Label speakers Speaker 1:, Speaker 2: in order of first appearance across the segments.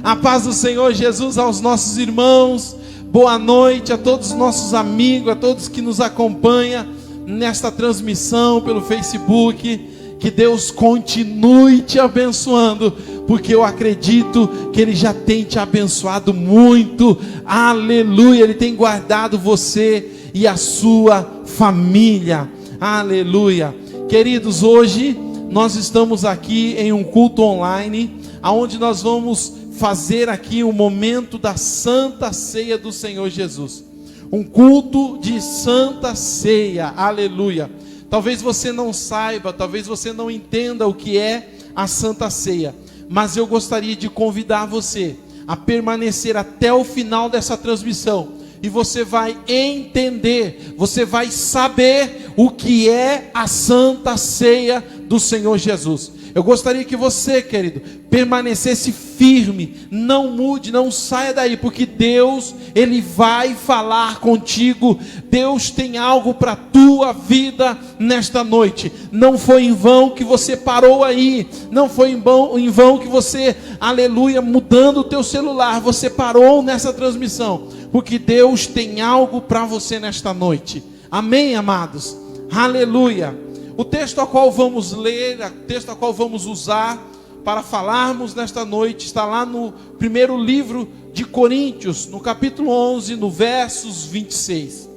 Speaker 1: A paz do Senhor Jesus aos nossos irmãos. Boa noite a todos os nossos amigos, a todos que nos acompanham nesta transmissão pelo Facebook. Que Deus continue te abençoando, porque eu acredito que Ele já tem te abençoado muito. Aleluia, Ele tem guardado você e a sua família. Aleluia. Queridos, hoje nós estamos aqui em um culto online, onde nós vamos fazer aqui um momento da Santa Ceia do Senhor Jesus. Um culto de Santa Ceia, aleluia. Talvez você não saiba, talvez você não entenda o que é a Santa Ceia, mas eu gostaria de convidar você a permanecer até o final dessa transmissão, e você vai entender, você vai saber o que é a Santa Ceia do Senhor Jesus. Eu gostaria que você, querido, permanecesse firme, não mude, não saia daí, porque Deus, Ele vai falar contigo. Deus tem algo para a tua vida nesta noite. Não foi em vão que você parou aí, não foi em vão que você, aleluia, mudando o teu celular, você parou nessa transmissão, porque Deus tem algo para você nesta noite. Amém, amados? Aleluia. O texto ao qual vamos ler, o texto ao qual vamos usar para falarmos nesta noite, está lá no primeiro livro de Coríntios, no capítulo 11, no versos 26.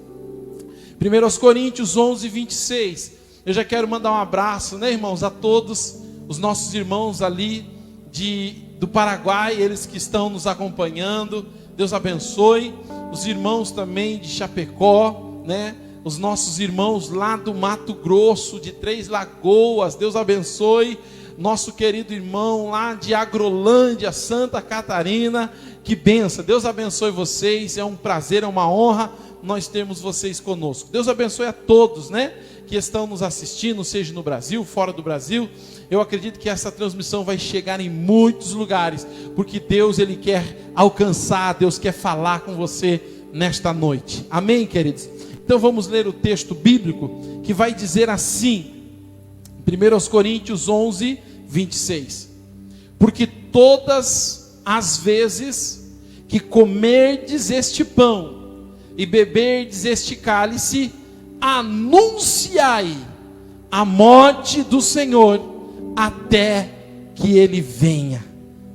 Speaker 1: 1 Coríntios 11, 26. Eu já quero mandar um abraço, né, irmãos, a todos os nossos irmãos ali do Paraguai, eles que estão nos acompanhando. Deus abençoe. Os irmãos também de Chapecó, né? Os nossos irmãos lá do Mato Grosso, de Três Lagoas, Deus abençoe. Nosso querido irmão lá de Agrolândia, Santa Catarina, que benção. Deus abençoe vocês, é um prazer, é uma honra nós termos vocês conosco. Deus abençoe a todos, né, que estão nos assistindo, seja no Brasil, fora do Brasil. Eu acredito que essa transmissão vai chegar em muitos lugares, porque Deus, Ele quer alcançar, Deus quer falar com você nesta noite. Amém, queridos? Então vamos ler o texto bíblico que vai dizer assim, 1 Coríntios 11, 26. Porque todas as vezes que comerdes este pão e beberdes este cálice, anunciai a morte do Senhor até que Ele venha.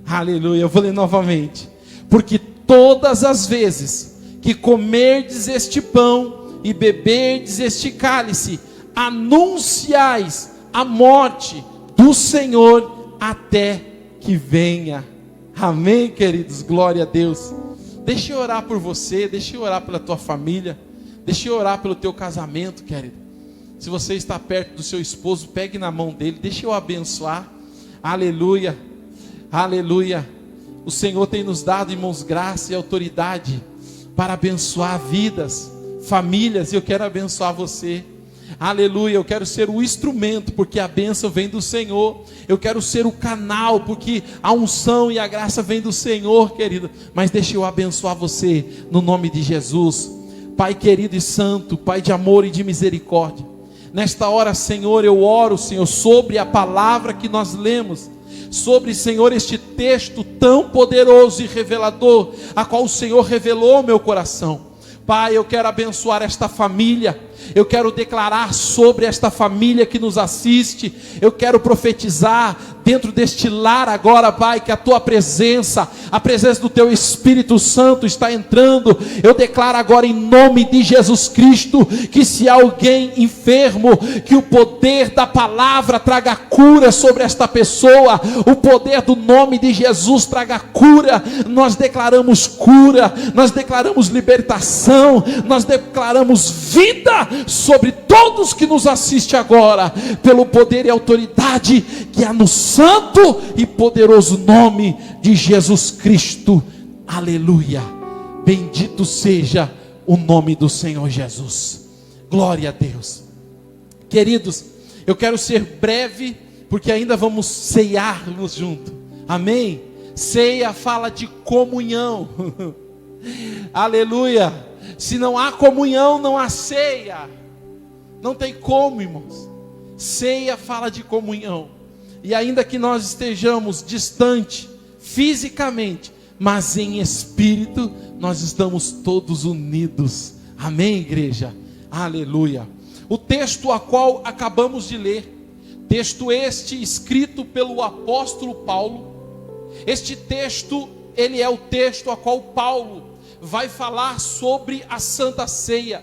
Speaker 1: Aleluia, eu vou ler novamente. Porque todas as vezes que comerdes este pão e beberdes este cálice, anunciais a morte do Senhor até que venha. Amém, queridos? Glória a Deus. Deixa eu orar por você, deixa eu orar pela tua família, deixa eu orar pelo teu casamento, querido. Se você está perto do seu esposo, pegue na mão dele, deixa eu abençoar. Aleluia, aleluia. O Senhor tem nos dado, irmãos, graça e autoridade para abençoar vidas, famílias, e eu quero abençoar você. Aleluia, eu quero ser o instrumento, porque a bênção vem do Senhor. Eu quero ser o canal, porque a unção e a graça vem do Senhor, querido. Mas deixa eu abençoar você, no nome de Jesus. Pai querido e santo, Pai de amor e de misericórdia, nesta hora, Senhor, eu oro, Senhor, sobre a palavra que nós lemos, sobre, Senhor, este texto tão poderoso e revelador, a qual o Senhor revelou ao meu coração. Pai, eu quero abençoar esta família, eu quero declarar sobre esta família que nos assiste, eu quero profetizar dentro deste lar agora, Pai, que a Tua presença, a presença do Teu Espírito Santo está entrando. Eu declaro agora em nome de Jesus Cristo, que se há alguém enfermo, que o poder da palavra traga cura sobre esta pessoa, o poder do nome de Jesus traga cura. Nós declaramos cura, nós declaramos libertação, nós declaramos vida sobre todos que nos assistem agora, pelo poder e autoridade que há no santo e poderoso nome de Jesus Cristo. Aleluia, bendito seja o nome do Senhor Jesus. Glória a Deus. Queridos, eu quero ser breve, porque ainda vamos cearmos junto. Amém? Ceia fala de comunhão. Aleluia. Se não há comunhão, não há ceia. Não tem como, irmãos. Ceia fala de comunhão. E ainda que nós estejamos distante fisicamente, mas em espírito nós estamos todos unidos. Amém, igreja? Aleluia. O texto a qual acabamos de ler, texto este escrito pelo apóstolo Paulo, este texto, ele é o texto a qual Paulo vai falar sobre a Santa Ceia.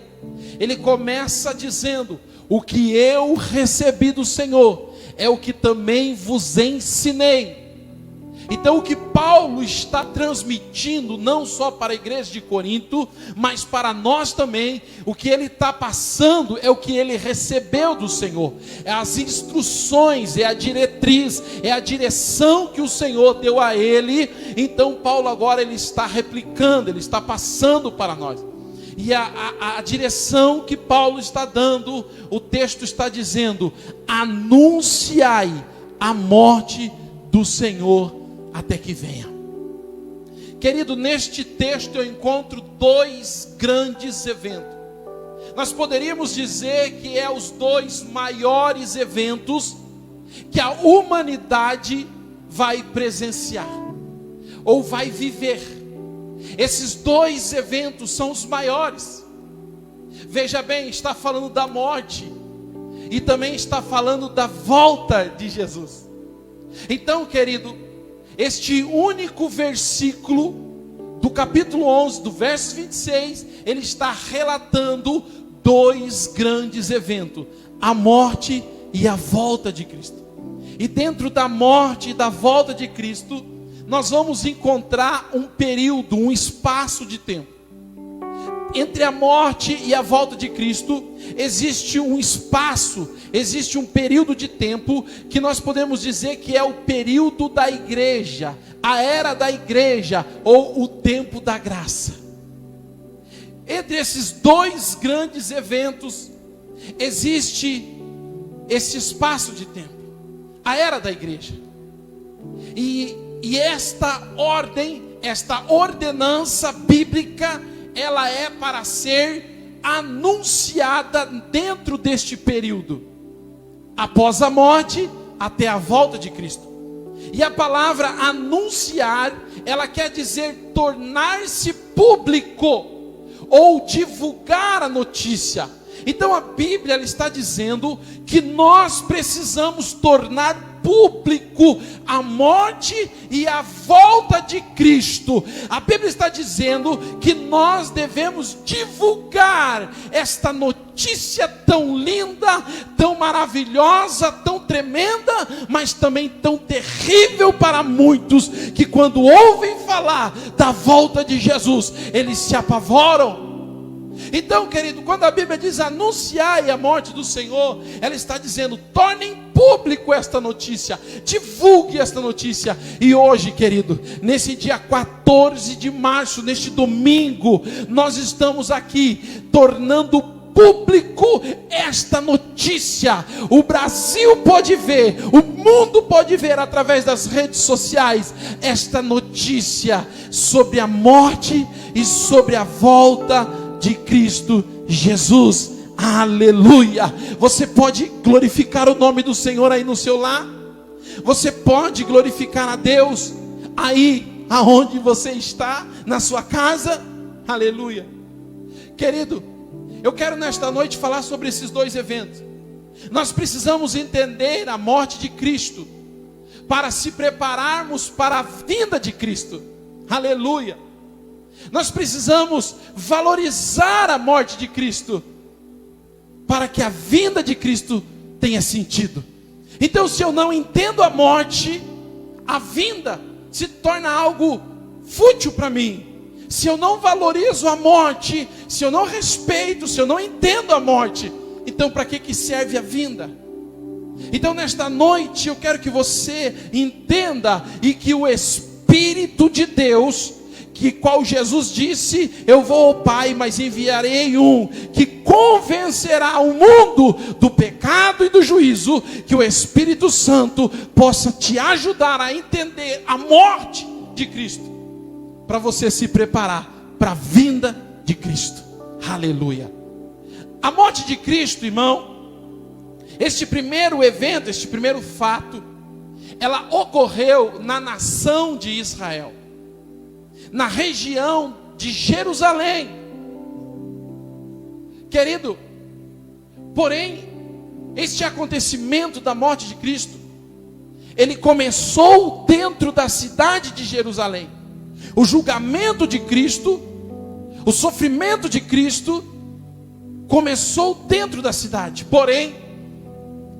Speaker 1: Ele começa dizendo: o que eu recebi do Senhor é o que também vos ensinei. Então o que Paulo está transmitindo, não só para a igreja de Corinto, mas para nós também, o que ele está passando é o que ele recebeu do Senhor, é as instruções, é a diretriz, é a direção que o Senhor deu a ele. Então Paulo agora ele está replicando, ele está passando para nós. E a direção que Paulo está dando, o texto está dizendo: anunciai a morte do Senhor até que venha. Querido, neste texto eu encontro dois grandes eventos. Nós poderíamos dizer que é os dois maiores eventos que a humanidade vai presenciar, ou vai viver. Esses dois eventos são os maiores. Veja bem, está falando da morte e também está falando da volta de Jesus. Então, querido, este único versículo do capítulo 11, do verso 26, ele está relatando dois grandes eventos: a morte e a volta de Cristo. E dentro da morte e da volta de Cristo, nós vamos encontrar um período, um espaço de tempo. Entre a morte e a volta de Cristo, existe um espaço, existe um período de tempo, que nós podemos dizer que é o período da igreja, a era da igreja, ou o tempo da graça. Entre esses dois grandes eventos, existe esse espaço de tempo, a era da igreja. E esta ordem, esta ordenança bíblica, ela é para ser anunciada dentro deste período, após a morte até a volta de Cristo. E a palavra anunciar, ela quer dizer tornar-se público, ou divulgar a notícia. Então a Bíblia ela está dizendo que nós precisamos tornar público a morte e a volta de Cristo. A Bíblia está dizendo que nós devemos divulgar esta notícia tão linda, tão maravilhosa, tão tremenda, mas também tão terrível para muitos, que quando ouvem falar da volta de Jesus, eles se apavoram. Então, querido, quando a Bíblia diz anunciai a morte do Senhor, ela está dizendo: tornem público esta notícia, divulgue esta notícia. E hoje, querido, nesse dia 14 de março, neste domingo, nós estamos aqui tornando público esta notícia. O Brasil pode ver, o mundo pode ver através das redes sociais esta notícia sobre a morte e sobre a volta de Cristo Jesus. Aleluia. Você pode glorificar o nome do Senhor aí no seu lar? Você pode glorificar a Deus aí aonde você está, na sua casa? Aleluia. Querido, eu quero nesta noite falar sobre esses dois eventos. Nós precisamos entender a morte de Cristo para se prepararmos para a vinda de Cristo. Aleluia. Nós precisamos valorizar a morte de Cristo para que a vinda de Cristo tenha sentido. Então, se eu não entendo a morte, a vinda se torna algo fútil para mim. Se eu não valorizo a morte, se eu não respeito, se eu não entendo a morte, então para que serve a vinda? Então nesta noite eu quero que você entenda e que o Espírito de Deus, que qual Jesus disse: eu vou ao Pai, mas enviarei um que convencerá o mundo do pecado e do juízo, que o Espírito Santo possa te ajudar a entender a morte de Cristo, para você se preparar para a vinda de Cristo. Aleluia. A morte de Cristo, irmão, este primeiro evento, este primeiro fato, ela ocorreu na nação de Israel. na região de Jerusalém. Querido, porém, este acontecimento da morte de Cristo, ele começou dentro da cidade de Jerusalém. O julgamento de Cristo, o sofrimento de Cristo, começou dentro da cidade. Porém,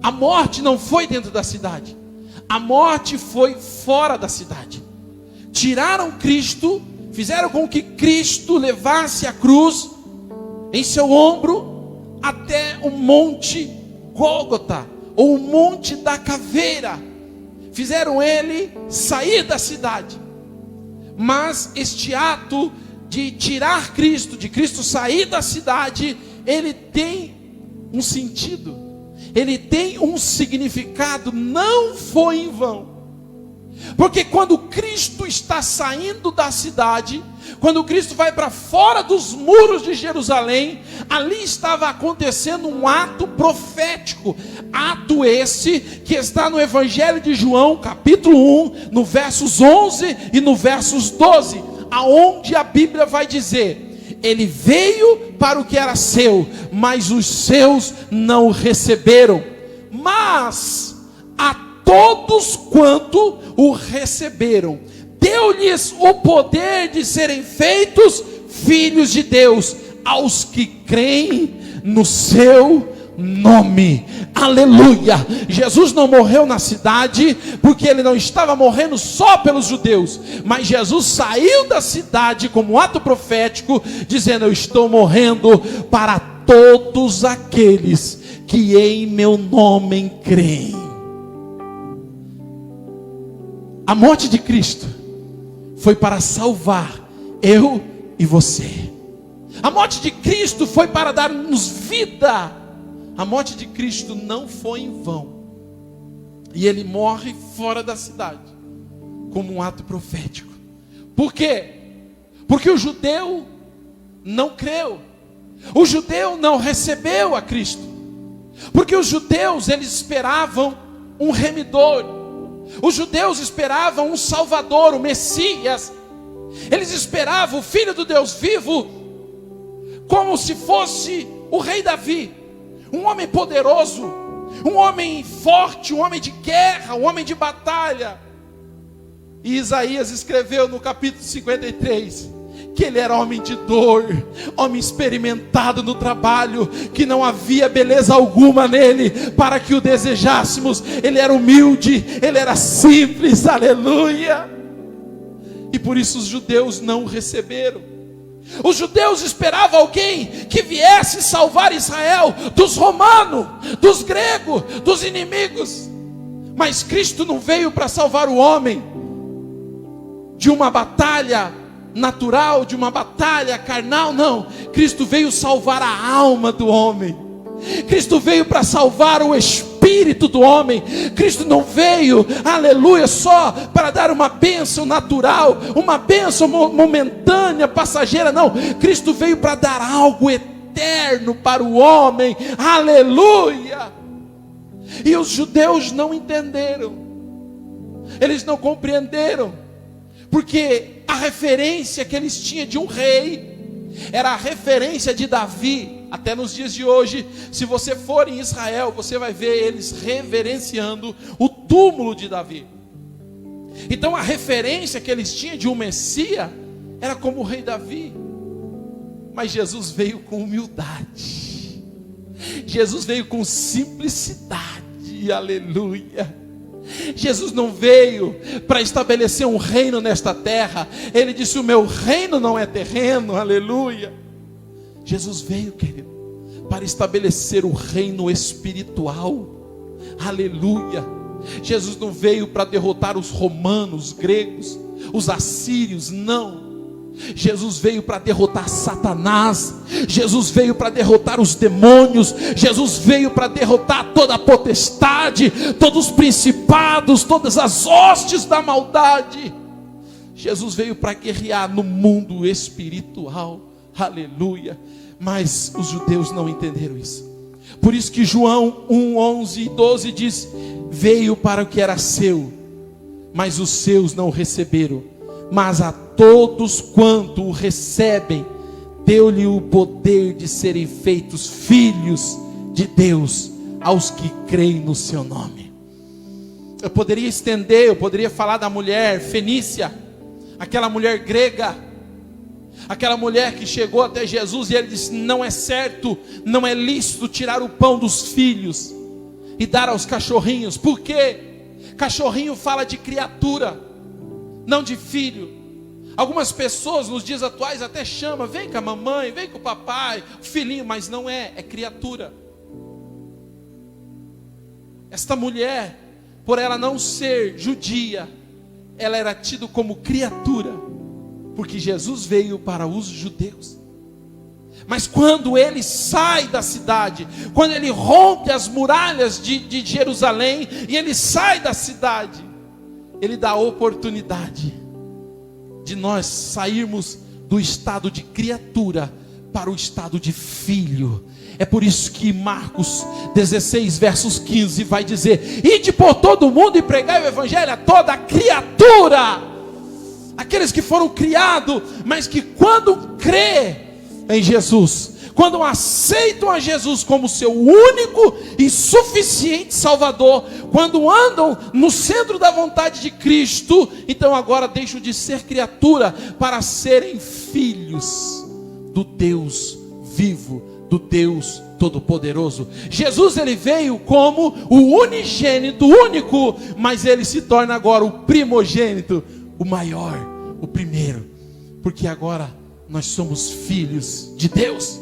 Speaker 1: a morte não foi dentro da cidade. A morte foi fora da cidade. Tiraram Cristo, fizeram com que Cristo levasse a cruz em seu ombro até o monte Gólgota, ou o monte da caveira. Fizeram ele sair da cidade. Mas este ato de tirar Cristo, de Cristo sair da cidade, ele tem um sentido, ele tem um significado, não foi em vão. Porque quando Cristo está saindo da cidade, quando Cristo vai para fora dos muros de Jerusalém, ali estava acontecendo um ato profético. Ato esse que está no Evangelho de João, capítulo 1, no versos 11 e no versos 12, aonde a Bíblia vai dizer: ele veio para o que era seu, mas os seus não o receberam. Mas a todos quanto o receberam, deu-lhes o poder de serem feitos filhos de Deus, aos que creem no seu nome. Aleluia! Jesus não morreu na cidade porque ele não estava morrendo só pelos judeus, mas Jesus saiu da cidade como ato profético, dizendo: eu estou morrendo para todos aqueles que em meu nome creem. A morte de Cristo foi para salvar eu e você. A morte de Cristo foi para dar-nos vida. A morte de Cristo não foi em vão. E ele morre fora da cidade, como um ato profético. Por quê? Porque o judeu não creu. O judeu não recebeu a Cristo. Porque os judeus, eles esperavam um remidor. Os judeus esperavam um salvador, o Messias. Eles esperavam o Filho do Deus vivo, como se fosse o rei Davi, um homem poderoso, um homem forte, um homem de guerra, um homem de batalha. E Isaías escreveu no capítulo 53 que ele era homem de dor, homem experimentado no trabalho, que não havia beleza alguma nele para que o desejássemos. Ele era humilde, ele era simples, aleluia. E por isso os judeus não o receberam. Os judeus esperavam alguém que viesse salvar Israel dos romanos, dos gregos, dos inimigos. Mas Cristo não veio para salvar o homem de uma batalha natural, de uma batalha carnal, não. Cristo veio salvar a alma do homem. Cristo veio para salvar o espírito do homem. Cristo não veio, aleluia, só para dar uma bênção natural, uma bênção momentânea, passageira, não. Cristo veio para dar algo eterno para o homem, aleluia. E os judeus não entenderam, eles não compreenderam, porque a referência que eles tinham de um rei era a referência de Davi. Até nos dias de hoje, se você for em Israel, você vai ver eles reverenciando o túmulo de Davi. Então a referência que eles tinham de um Messias era como o rei Davi. Mas Jesus veio com humildade, Jesus veio com simplicidade, aleluia. Jesus não veio para estabelecer um reino nesta terra. Ele disse: o meu reino não é terreno, aleluia. Jesus veio, querido, para estabelecer o reino espiritual, aleluia. Jesus não veio para derrotar os romanos, os gregos, os assírios, não. Jesus veio para derrotar Satanás. Jesus veio para derrotar os demônios. Jesus veio para derrotar toda a potestade, todos os principados, todas as hostes da maldade. Jesus veio para guerrear no mundo espiritual, aleluia. Mas os judeus não entenderam isso. Por isso que João 1, 11 e 12 diz: veio para o que era seu, mas os seus não o receberam. Mas a todos quanto o recebem, deu-lhe o poder de serem feitos filhos de Deus, aos que creem no seu nome. Eu poderia estender, eu poderia falar da mulher fenícia, aquela mulher grega, aquela mulher que chegou até Jesus e ele disse: não é certo, não é lícito tirar o pão dos filhos e dar aos cachorrinhos. Por quê? Cachorrinho fala de criatura, não de filho. Algumas pessoas nos dias atuais até chamam: vem com a mamãe, vem com o papai, o filhinho, mas não é criatura. Esta mulher, por ela não ser judia, ela era tida como criatura, porque Jesus veio para os judeus. Mas quando ele sai da cidade, quando ele rompe as muralhas de Jerusalém, e ele sai da cidade, ele dá a oportunidade de nós sairmos do estado de criatura para o estado de filho. É por isso que Marcos 16 versos 15 vai dizer: ide por todo o mundo e pregai o evangelho a toda criatura. Aqueles que foram criados, mas que quando crê em Jesus, quando aceitam a Jesus como seu único e suficiente Salvador, quando andam no centro da vontade de Cristo, então agora deixam de ser criatura para serem filhos do Deus vivo, do Deus Todo-Poderoso. Jesus, ele veio como o unigênito, único, mas ele se torna agora o primogênito, o maior, o primeiro, porque agora nós somos filhos de Deus.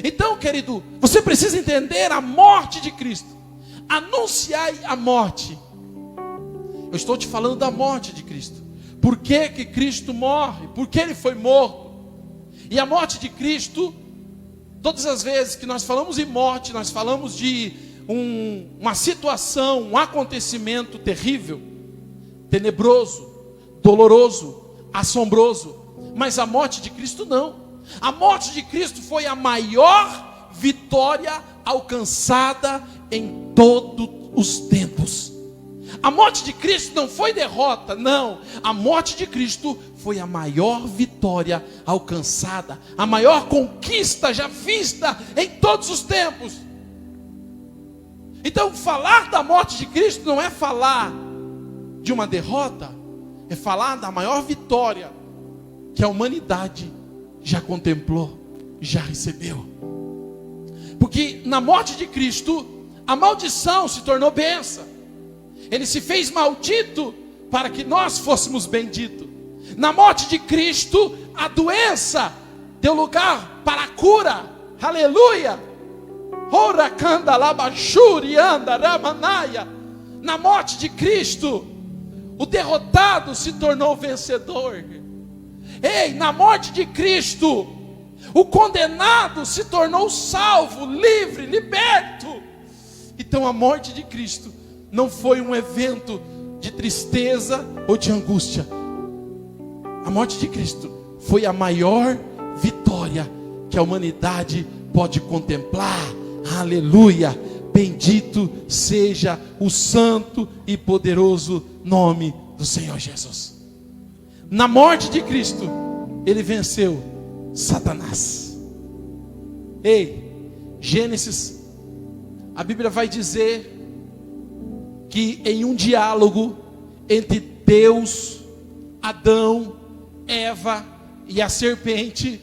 Speaker 1: Então, querido, você precisa entender a morte de Cristo. Anunciai a morte. Eu estou te falando da morte de Cristo. Por que que Cristo morre? Por que ele foi morto? E a morte de Cristo, todas as vezes que nós falamos em morte, nós falamos de uma situação, um acontecimento terrível, tenebroso, doloroso, assombroso. Mas a morte de Cristo não. A morte de Cristo foi a maior vitória alcançada em todos os tempos. A morte de Cristo não foi derrota, não. A morte de Cristo foi a maior vitória alcançada, a maior conquista já vista em todos os tempos. Então, falar da morte de Cristo não é falar de uma derrota, é falar da maior vitória que a humanidade já contemplou, já recebeu. Porque na morte de Cristo, a maldição se tornou bênção. Ele se fez maldito para que nós fôssemos benditos. Na morte de Cristo, a doença deu lugar para a cura. Aleluia! Na morte de Cristo, o derrotado se tornou vencedor. Ei, na morte de Cristo, o condenado se tornou salvo, livre, liberto. Então a morte de Cristo não foi um evento de tristeza ou de angústia. A morte de Cristo foi a maior vitória que a humanidade pode contemplar. Aleluia! Bendito seja o santo e poderoso nome do Senhor Jesus. Na morte de Cristo, ele venceu Satanás. Ei, Gênesis, a Bíblia vai dizer que em um diálogo entre Deus, Adão, Eva e a serpente,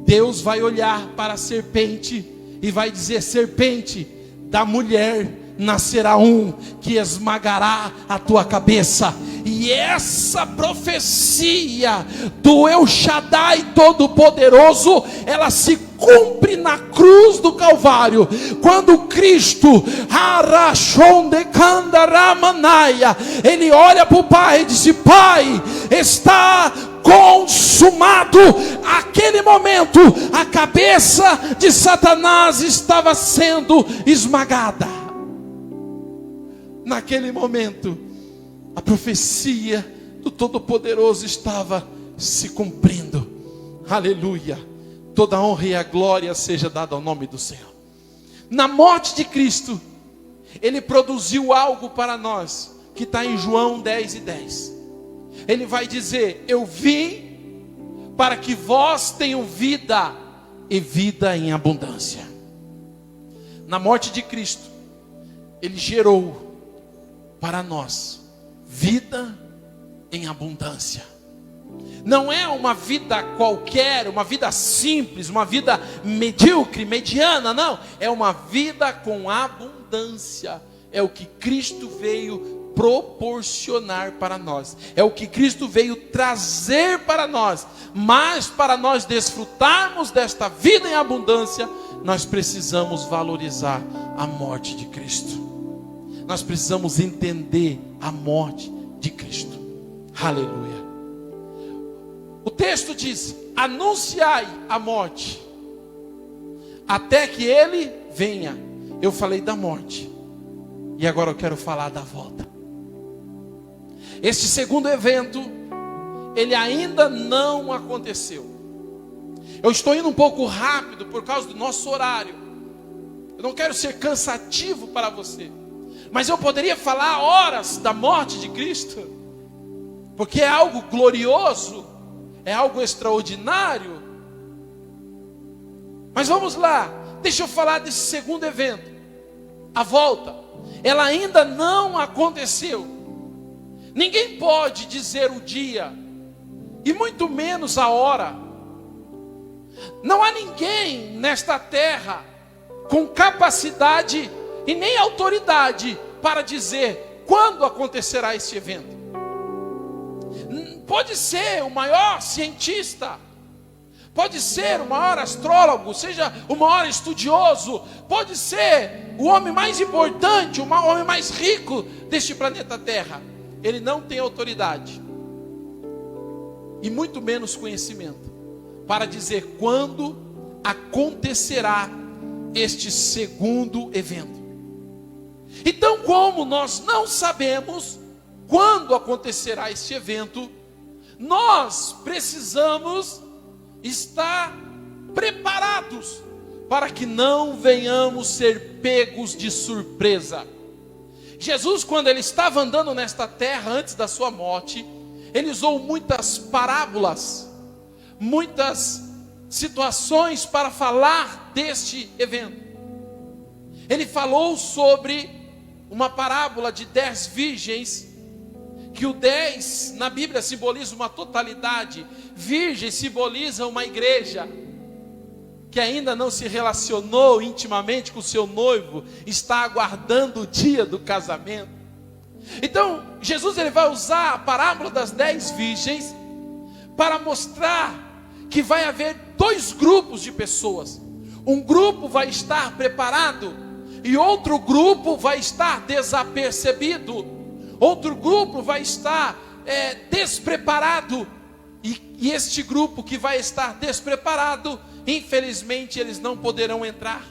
Speaker 1: Deus vai olhar para a serpente e vai dizer: serpente, da mulher nascerá um que esmagará a tua cabeça. E essa profecia do El Shaddai Todo-Poderoso, ela se cumpre na cruz do Calvário, quando Cristo, ele olha para o Pai e disse: Pai, está consumado. Aquele momento, a cabeça de Satanás estava sendo esmagada. Naquele momento, a profecia do Todo-Poderoso estava se cumprindo. Aleluia! Toda a honra e a glória seja dada ao nome do Senhor. Na morte de Cristo, ele produziu algo para nós, que está em João 10:10. Ele vai dizer: eu vim para que vós tenham vida e vida em abundância. Na morte de Cristo, Ele gerou para nós vida em abundância. Não é uma vida qualquer, uma vida simples, uma vida medíocre, mediana, não. É uma vida com abundância. É o que Cristo veio proporcionar para nós. É o que Cristo veio trazer para nós. Mas para nós desfrutarmos desta vida em abundância, nós precisamos valorizar a morte de Cristo. Nós precisamos entender a morte de Cristo. Aleluia. O texto diz: anunciai a morte, até que Ele venha. Eu falei da morte, e agora eu quero falar da volta. Este segundo evento, ele ainda não aconteceu. Eu estou indo um pouco rápido por causa do nosso horário. Eu não quero ser cansativo para você, mas eu poderia falar horas da morte de Cristo, porque é algo glorioso, é algo extraordinário. Mas vamos lá, deixa eu falar desse segundo evento, a volta. Ela ainda não aconteceu. Ninguém pode dizer o dia, e muito menos a hora. Não há ninguém nesta terra com capacidade e nem autoridade para dizer quando acontecerá esse evento. Pode ser o maior cientista, pode ser o maior astrólogo, seja o maior estudioso, pode ser o homem mais importante, o homem mais rico deste planeta Terra. Ele não tem autoridade, e muito menos conhecimento, para dizer quando acontecerá este segundo evento. Então, como nós não sabemos quando acontecerá este evento, nós precisamos estar preparados para que não venhamos ser pegos de surpresa. Jesus, quando ele estava andando nesta terra antes da sua morte, ele usou muitas parábolas, muitas situações para falar deste evento. Ele falou sobre uma parábola de 10 virgens, que o 10 na Bíblia simboliza uma totalidade. Virgem simboliza uma igreja que ainda não se relacionou intimamente com o seu noivo, está aguardando o dia do casamento. Então, Jesus ele vai usar a parábola das 10 virgens para mostrar que vai haver 2 grupos de pessoas. Um grupo vai estar preparado e outro grupo vai estar desapercebido. Outro grupo vai estar despreparado. E este grupo que vai estar despreparado, infelizmente eles não poderão entrar.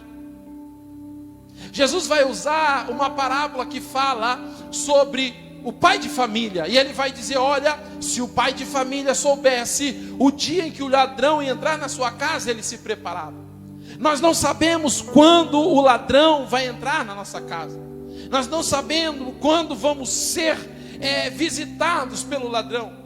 Speaker 1: Jesus vai usar uma parábola que fala sobre o pai de família. E ele vai dizer: olha, se o pai de família soubesse o dia em que o ladrão ia entrar na sua casa, ele se preparava. Nós não sabemos quando o ladrão vai entrar na nossa casa. Nós não sabemos quando vamos ser visitados pelo ladrão.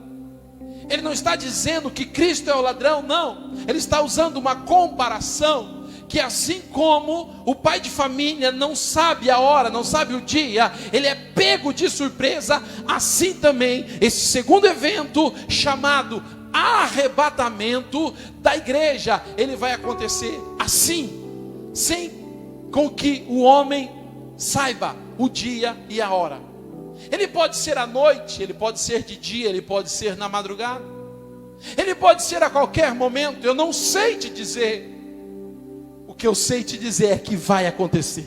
Speaker 1: Ele não está dizendo que Cristo é o ladrão, não. Ele está usando uma comparação, que assim como o pai de família não sabe a hora, não sabe o dia, ele é pego de surpresa, assim também esse segundo evento, chamado arrebatamento da igreja, ele vai acontecer assim, sem com que o homem saiba o dia e a hora. Ele pode ser à noite, ele pode ser de dia, ele pode ser na madrugada, ele pode ser a qualquer momento. Eu não sei te dizer. O que eu sei te dizer é que vai acontecer,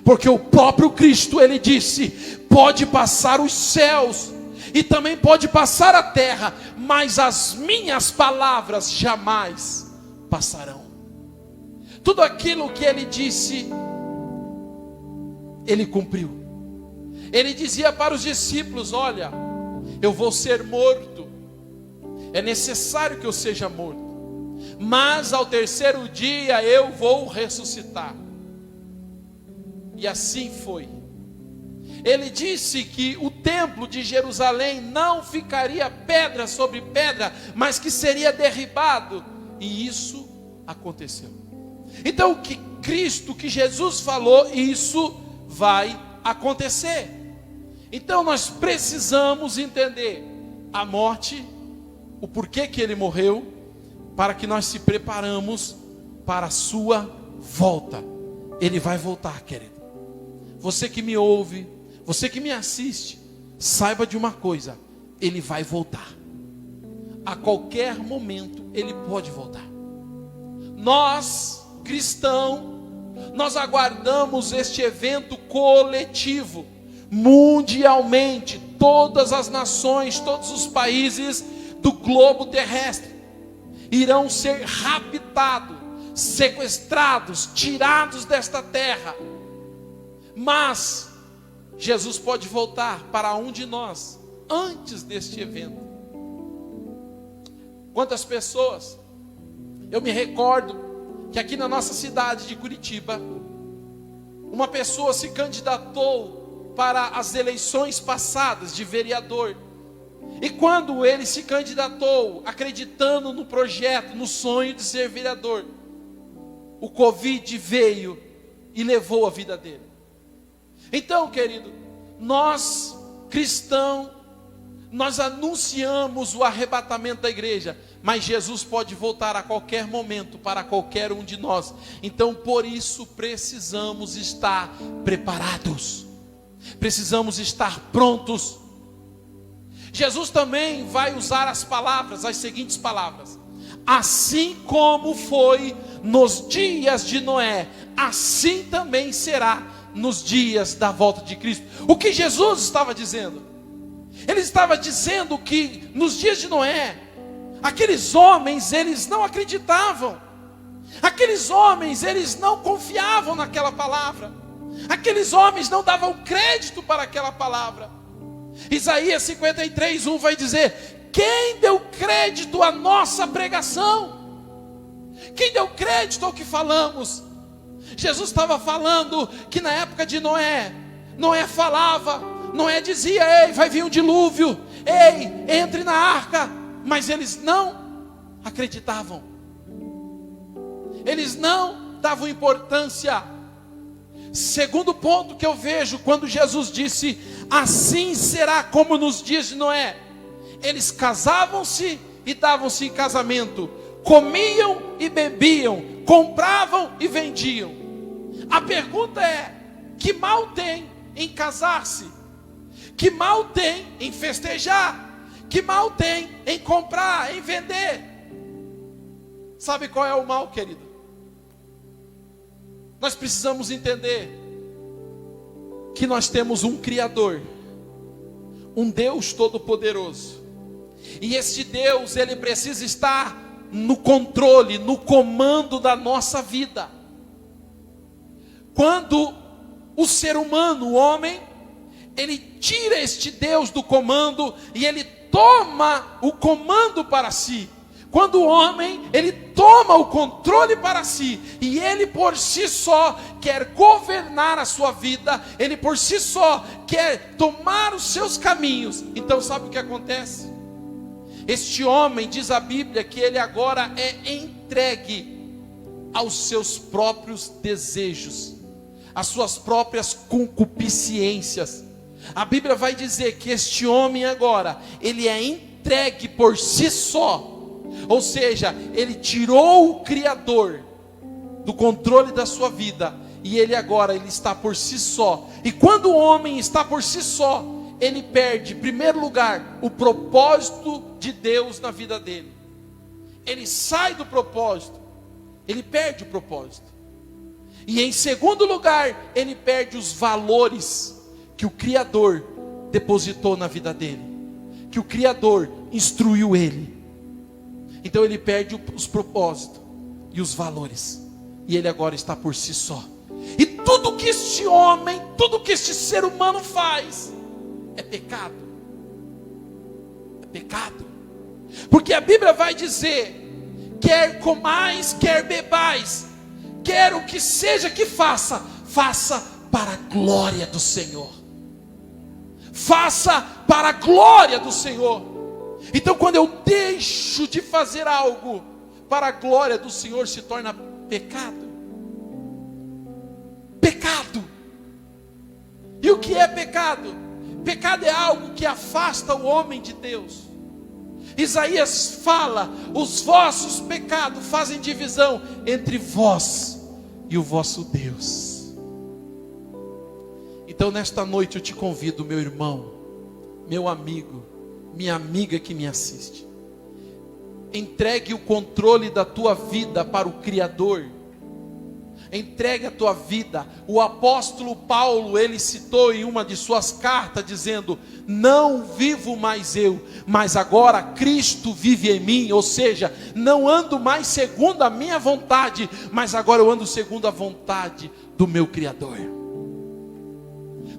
Speaker 1: porque o próprio Cristo, ele disse: pode passar os céus e também pode passar a terra, mas as minhas palavras jamais passarão. Tudo aquilo que ele disse, ele cumpriu. Ele dizia para os discípulos: olha, eu vou ser morto, é necessário que eu seja morto, mas ao terceiro dia eu vou ressuscitar. E assim foi. ele disse que o templo de Jerusalém não ficaria pedra sobre pedra, mas que seria derribado, e isso aconteceu. Então o que Cristo, que Jesus falou, isso vai acontecer. Então nós precisamos entender a morte, o porquê que ele morreu, para que nós se preparamos para a sua volta. Ele vai voltar, querido. Você que me ouve, você que me assiste, saiba de uma coisa: ele vai voltar. A qualquer momento ele pode voltar. Nós, cristãos, nós aguardamos este evento coletivo, mundialmente, todas as nações, todos os países do globo terrestre irão ser raptados, sequestrados, tirados desta terra. Mas Jesus pode voltar para um de nós antes deste evento. Quantas pessoas, eu me recordo que aqui na nossa cidade de Curitiba, uma pessoa se candidatou para as eleições passadas de vereador. E quando ele se candidatou, acreditando no projeto, no sonho de ser vereador, o Covid veio e levou a vida dele. Então, querido, nós cristãos, nós anunciamos o arrebatamento da igreja, mas Jesus pode voltar a qualquer momento para qualquer um de nós. Então, por isso, precisamos estar preparados, precisamos estar prontos. Jesus também vai usar as seguintes palavras: assim como foi nos dias de Noé, assim também será nos dias da volta de Cristo. O que Jesus estava dizendo? Ele estava dizendo que nos dias de Noé, aqueles homens, eles não acreditavam. Aqueles homens, eles não confiavam naquela palavra. Aqueles homens não davam crédito para aquela palavra. Isaías 53:1 vai dizer: quem deu crédito à nossa pregação? Quem deu crédito ao que falamos? Jesus estava falando que na época de Noé, Noé falava, Noé dizia: ei, vai vir um dilúvio, ei, entre na arca. Mas eles não acreditavam, eles não davam importância. Segundo ponto que eu vejo, quando Jesus disse: assim será como nos dias de Noé, eles casavam-se e davam-se em casamento, comiam e bebiam, compravam e vendiam. A pergunta é: que mal tem em casar-se? Que mal tem em festejar? Que mal tem em comprar, em vender? Sabe qual é o mal, querido? Nós precisamos entender que nós temos um Criador, um Deus Todo-Poderoso, e este Deus, ele precisa estar no controle, no comando da nossa vida. Quando o ser humano, o homem, ele tira este Deus do comando e ele toma o comando para si. Quando o homem, ele toma o controle para si, e ele por si só quer governar a sua vida, ele por si só quer tomar os seus caminhos, então sabe o que acontece? Este homem, diz a Bíblia, que ele agora é entregue aos seus próprios desejos, às suas próprias concupiscências. A Bíblia vai dizer que este homem agora, ele é entregue por si só. Ou seja, ele tirou o Criador do controle da sua vida, e ele agora, ele está por si só. E quando o homem está por si só, ele perde, em primeiro lugar, o propósito de Deus na vida dele. Ele sai do propósito, ele perde o propósito. E em segundo lugar, ele perde os valores que o Criador depositou na vida dele, que o Criador instruiu ele. Então ele perde os propósitos e os valores, e ele agora está por si só. E tudo que este homem, tudo que este ser humano faz é pecado. É pecado. Porque a Bíblia vai dizer: quer comais, quer bebais, quer o que seja que faça, faça para a glória do Senhor. faça para a glória do Senhor. Então, quando eu deixo de fazer algo para a glória do Senhor, se torna pecado. Pecado. E o que é pecado? Pecado é algo que afasta o homem de Deus. Isaías fala: os vossos pecados fazem divisão entre vós e o vosso Deus. Então nesta noite eu te convido, meu irmão, meu amigo, minha amiga que me assiste, entregue o controle da tua vida para o Criador. Entregue a tua vida. O apóstolo Paulo, ele citou em uma de suas cartas, dizendo: não vivo mais eu, mas agora Cristo vive em mim. Ou seja, não ando mais segundo a minha vontade, mas agora eu ando segundo a vontade do meu Criador.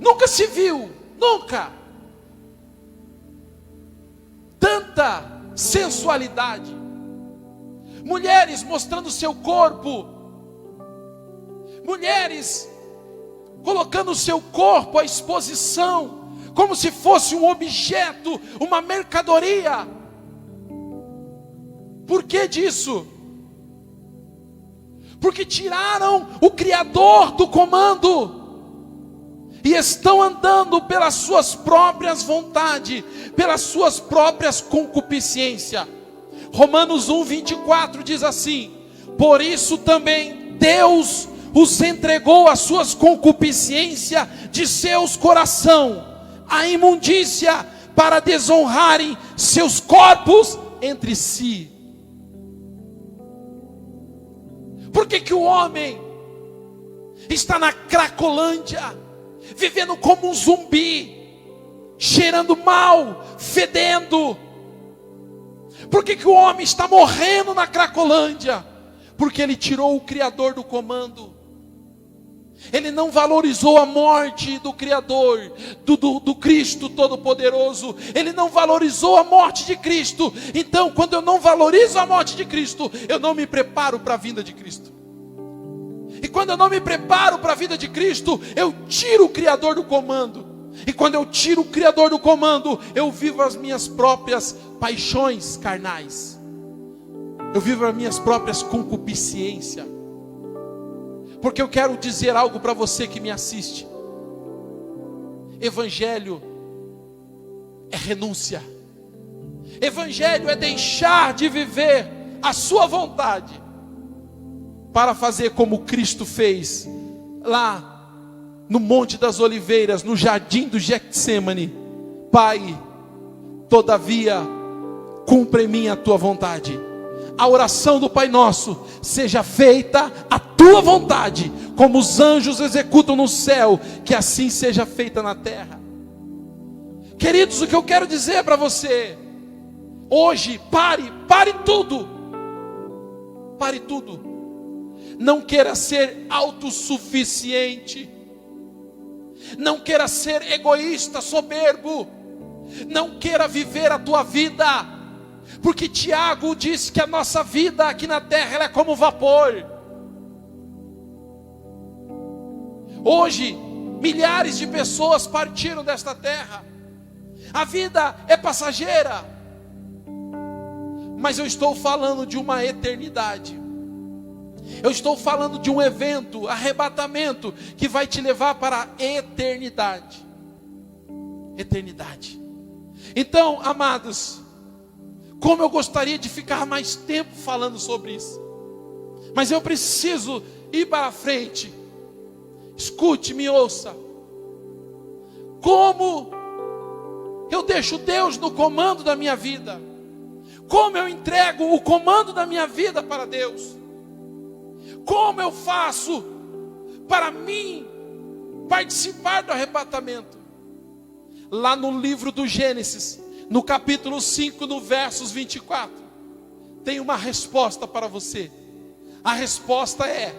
Speaker 1: Nunca se viu, nunca, tanta sensualidade, mulheres mostrando seu corpo, mulheres colocando o seu corpo à exposição, como se fosse um objeto, uma mercadoria. Por que disso? Porque tiraram o Criador do comando e estão andando pelas suas próprias vontades, pelas suas próprias concupiscências. Romanos 1:24 diz assim: por isso também Deus os entregou às suas concupiscências de seus coração, a imundícia, para desonrarem seus corpos entre si. Por que o homem está na Cracolândia, vivendo como um zumbi, cheirando mal, fedendo? Por que o homem está morrendo na Cracolândia? Porque ele tirou o Criador do comando. Ele não valorizou a morte do Criador, do Cristo Todo-Poderoso. Ele não valorizou a morte de Cristo. Então, quando eu não valorizo a morte de Cristo, eu não me preparo para a vinda de Cristo. E quando eu não me preparo para a vida de Cristo, eu tiro o Criador do comando. E quando eu tiro o Criador do comando, eu vivo as minhas próprias paixões carnais. Eu vivo as minhas próprias concupiscências. Porque eu quero dizer algo para você que me assiste. Evangelho é renúncia. Evangelho é deixar de viver a sua vontade para fazer como Cristo fez lá no Monte das Oliveiras, no jardim do Getsêmani. Pai, todavia cumpra em mim a tua vontade. A oração do Pai Nosso: seja feita a tua vontade, como os anjos executam no céu, que assim seja feita na terra. Queridos, o que eu quero dizer para você hoje: pare tudo. Pare tudo. Não queira ser autossuficiente. Não queira ser egoísta, soberbo. Não queira viver a tua vida. Porque Tiago diz que a nossa vida aqui na terra, ela é como vapor. Hoje, milhares de pessoas partiram desta terra. A vida é passageira. Mas eu estou falando de uma eternidade. Eu estou falando de um evento, arrebatamento, que vai te levar para a eternidade. Eternidade. Então, amados, como eu gostaria de ficar mais tempo falando sobre isso, mas eu preciso ir para frente. Escute, me ouça. Como eu deixo Deus no comando da minha vida? Como eu entrego o comando da minha vida para Deus? Como eu faço para mim participar do arrebatamento? Lá no livro do Gênesis, no capítulo 5, no versos 24, tem uma resposta para você. A resposta é: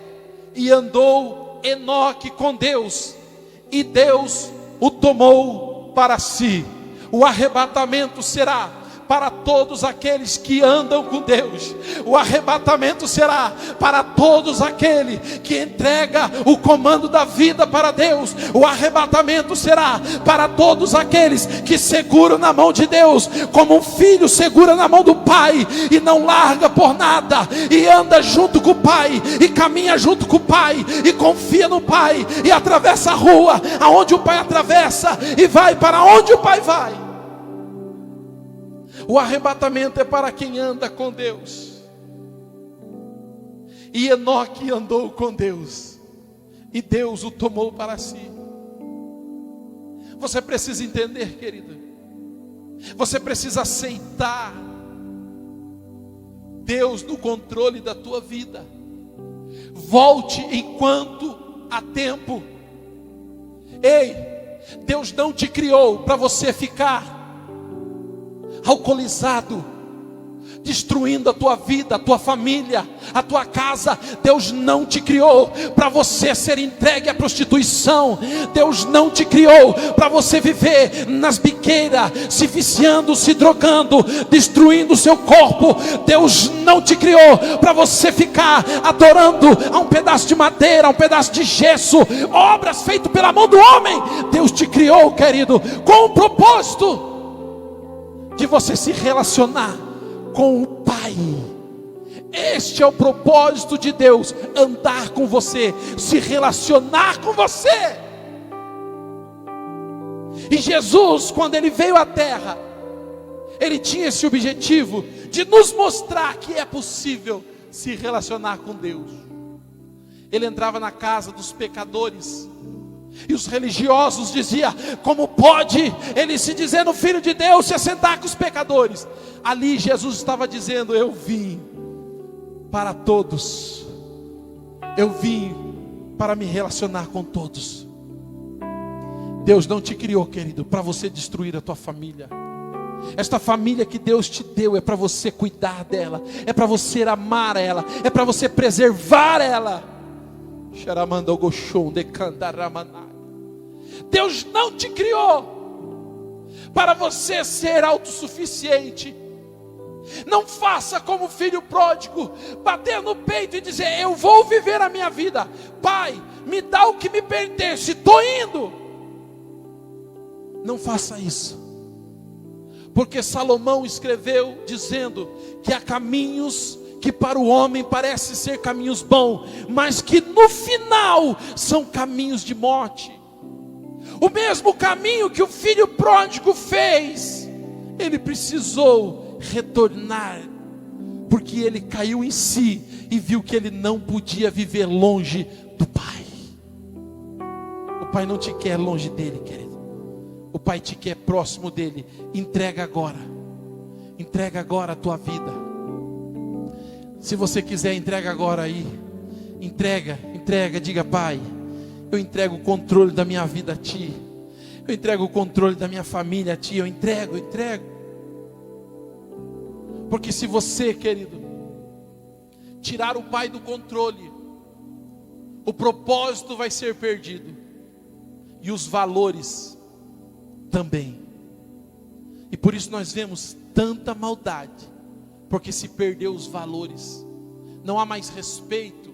Speaker 1: e andou Enoque com Deus, e Deus o tomou para si. O arrebatamento será para todos aqueles que andam com Deus. O arrebatamento será para todos aqueles que entrega o comando da vida para Deus. O arrebatamento será para todos aqueles que seguram na mão de Deus, como um filho segura na mão do pai e não larga por nada, e anda junto com o pai, e caminha junto com o pai, e confia no pai, e atravessa a rua aonde o pai atravessa, e vai para onde o pai vai. O arrebatamento é para quem anda com Deus. E Enoque andou com Deus, e Deus o tomou para si. Você precisa entender, querido, você precisa aceitar Deus no controle da tua vida. Volte enquanto há tempo. Ei, Deus não te criou para você ficar alcoolizado, destruindo a tua vida, a tua família, a tua casa. Deus não te criou para você ser entregue à prostituição. Deus não te criou para você viver nas biqueiras, se viciando, se drogando, destruindo o seu corpo. Deus não te criou para você ficar adorando a um pedaço de madeira, a um pedaço de gesso, obras feitas pela mão do homem. Deus te criou, querido, com o propósito de você se relacionar com o Pai. Este é o propósito de Deus: andar com você, se relacionar com você. E Jesus, quando ele veio à terra, ele tinha esse objetivo de nos mostrar que é possível se relacionar com Deus. Ele entrava na casa dos pecadores, e os religiosos diziam: como pode ele se dizendo filho de Deus se assentar com os pecadores? Ali Jesus estava dizendo: eu vim para todos, eu vim para me relacionar com todos. Deus não te criou, querido, para você destruir a tua família. Esta família que Deus te deu é para você cuidar dela, é para você amar ela, é para você preservar ela. Deus não te criou para você ser autossuficiente. Não faça como o filho pródigo, bater no peito e dizer: eu vou viver a minha vida, Pai, me dá o que me pertence, estou indo. Não faça isso, porque Salomão escreveu dizendo que há caminhos que para o homem parecem ser caminhos bons, mas que no final são caminhos de morte. O mesmo caminho que o filho pródigo fez, ele precisou retornar, porque ele caiu em si e viu que ele não podia viver longe do Pai. O Pai não te quer longe dele, querido. O Pai te quer próximo dele. Entrega agora a tua vida. Se você quiser, entrega agora aí. Entrega, diga: Pai, eu entrego o controle da minha vida a Ti. Eu entrego o controle da minha família a Ti. Eu entrego. Porque se você, querido, tirar o Pai do controle, o propósito vai ser perdido, e os valores também. E por isso nós vemos tanta maldade, porque se perdeu os valores. Não há mais respeito,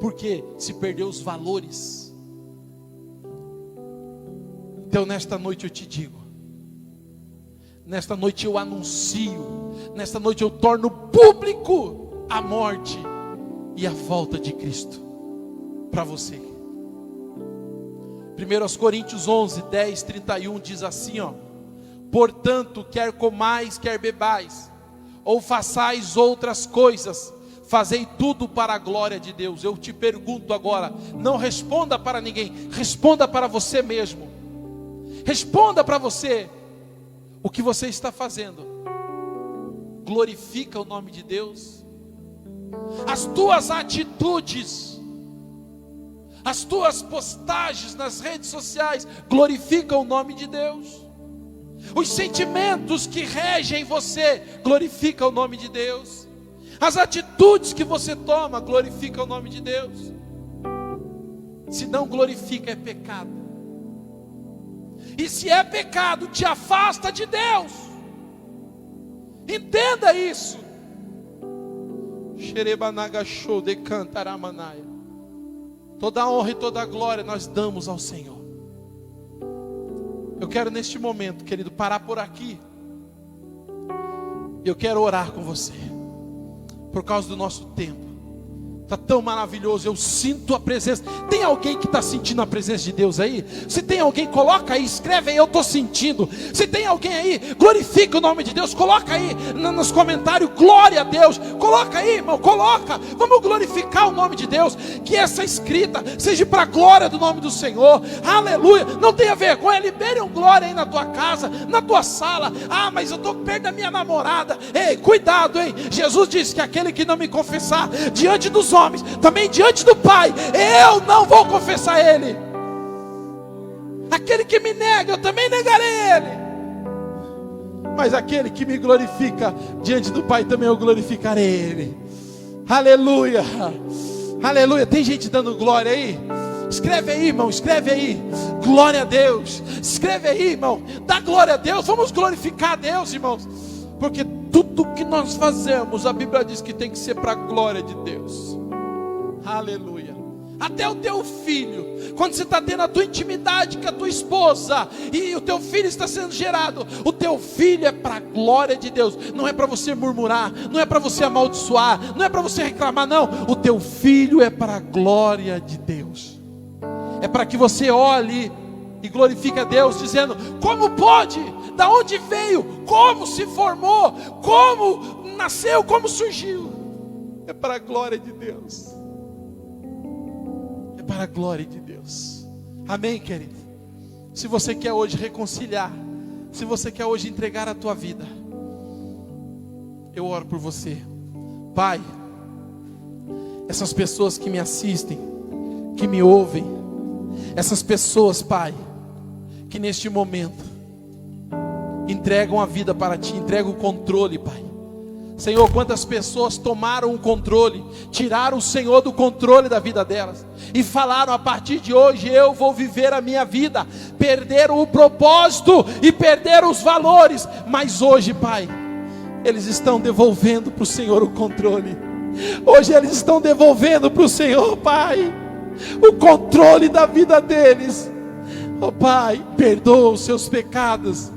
Speaker 1: porque se perdeu os valores. Então nesta noite eu te digo, nesta noite eu anuncio, nesta noite eu torno público a morte e a volta de Cristo para você. 1 Coríntios 11, 10, 31 diz assim, ó: portanto, quer comais, quer bebais, ou façais outras coisas, fazei tudo para a glória de Deus. Eu te pergunto agora, não responda para ninguém, responda para você mesmo. Responda para você: o que você está fazendo glorifica o nome de Deus? As tuas atitudes, as tuas postagens nas redes sociais glorificam o nome de Deus? Os sentimentos que regem você glorificam o nome de Deus? As atitudes que você toma glorificam o nome de Deus? Se não glorifica, é pecado. E se é pecado, te afasta de Deus. Entenda isso. Xerebanagashow de cantaramanaia. Toda a honra e toda a glória nós damos ao Senhor. Eu quero neste momento, querido, parar por aqui. Eu quero orar com você. Por causa do nosso tempo. Está tão maravilhoso, eu sinto a presença. Tem alguém que está sentindo a presença de Deus aí? Se tem alguém, coloca aí, escreve aí, eu estou sentindo. Se tem alguém aí, glorifica o nome de Deus. Coloca aí nos comentários, glória a Deus. Coloca aí, irmão, coloca. Vamos glorificar o nome de Deus. Que essa escrita seja para a glória do nome do Senhor. Aleluia. Não tenha vergonha, libere um glória aí na tua casa, na tua sala. Ah, mas eu estou perto da minha namorada. Ei, cuidado, hein? Jesus disse que aquele que não me confessar diante dos homens, também diante do Pai, eu não vou confessar Ele. Aquele que me nega, eu também negarei Ele. Mas aquele que me glorifica diante do Pai, também eu glorificarei Ele. Aleluia, aleluia. Tem gente dando glória aí? Escreve aí, irmão, escreve aí. Glória a Deus. Escreve aí, irmão. Dá glória a Deus. Vamos glorificar a Deus, irmãos. Porque tudo que nós fazemos, a Bíblia diz que tem que ser para a glória de Deus. Aleluia. Até o teu filho, quando você está tendo a tua intimidade com a tua esposa, e o teu filho está sendo gerado, o teu filho é para a glória de Deus. Não é para você murmurar, não é para você amaldiçoar, não é para você reclamar, não. O teu filho é para a glória de Deus. É para que você olhe e glorifique a Deus, dizendo: como pode? Da onde veio? Como se formou? Como nasceu? Como surgiu? É para a glória de Deus. É para a glória de Deus. Amém, querido? Se você quer hoje reconciliar, se você quer hoje entregar a tua vida, eu oro por você. Pai, essas pessoas que me assistem, que me ouvem, essas pessoas, Pai, que neste momento entregam a vida para Ti, entregam o controle, Pai. Senhor, quantas pessoas tomaram o controle, tiraram o Senhor do controle da vida delas, e falaram: a partir de hoje eu vou viver a minha vida. Perderam o propósito e perderam os valores, mas hoje, Pai, eles estão devolvendo para o Senhor o controle. Hoje eles estão devolvendo para o Senhor, Pai, o controle da vida deles. Oh Pai, perdoa os seus pecados,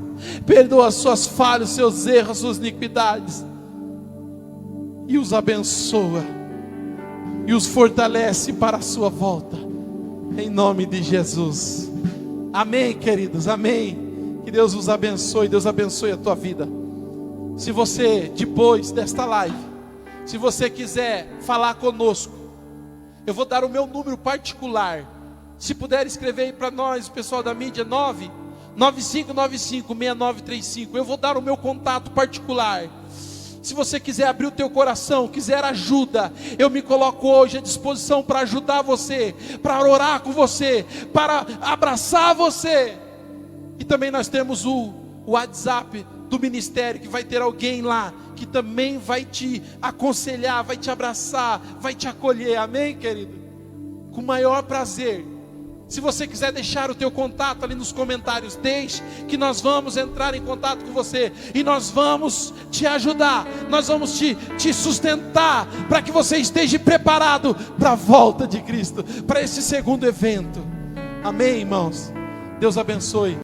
Speaker 1: perdoa as suas falhas, os seus erros, as suas iniquidades, e os abençoa, e os fortalece para a sua volta, em nome de Jesus. Amém, queridos, amém. Que Deus os abençoe, Deus abençoe a tua vida. Se você, depois desta live, se você quiser falar conosco, eu vou dar o meu número particular. Se puder escrever aí para nós, o pessoal da mídia, 995956935. Eu vou dar o meu contato particular. Se você quiser abrir o teu coração, quiser ajuda, eu me coloco hoje à disposição para ajudar você, para orar com você, para abraçar você. E também nós temos o WhatsApp do ministério, que vai ter alguém lá que também vai te aconselhar, vai te abraçar, vai te acolher. Amém, querido? Com o maior prazer. Se você quiser deixar o teu contato ali nos comentários, deixe, que nós vamos entrar em contato com você, e nós vamos te ajudar, nós vamos te sustentar, para que você esteja preparado para a volta de Cristo, para esse segundo evento. Amém, irmãos? Deus abençoe.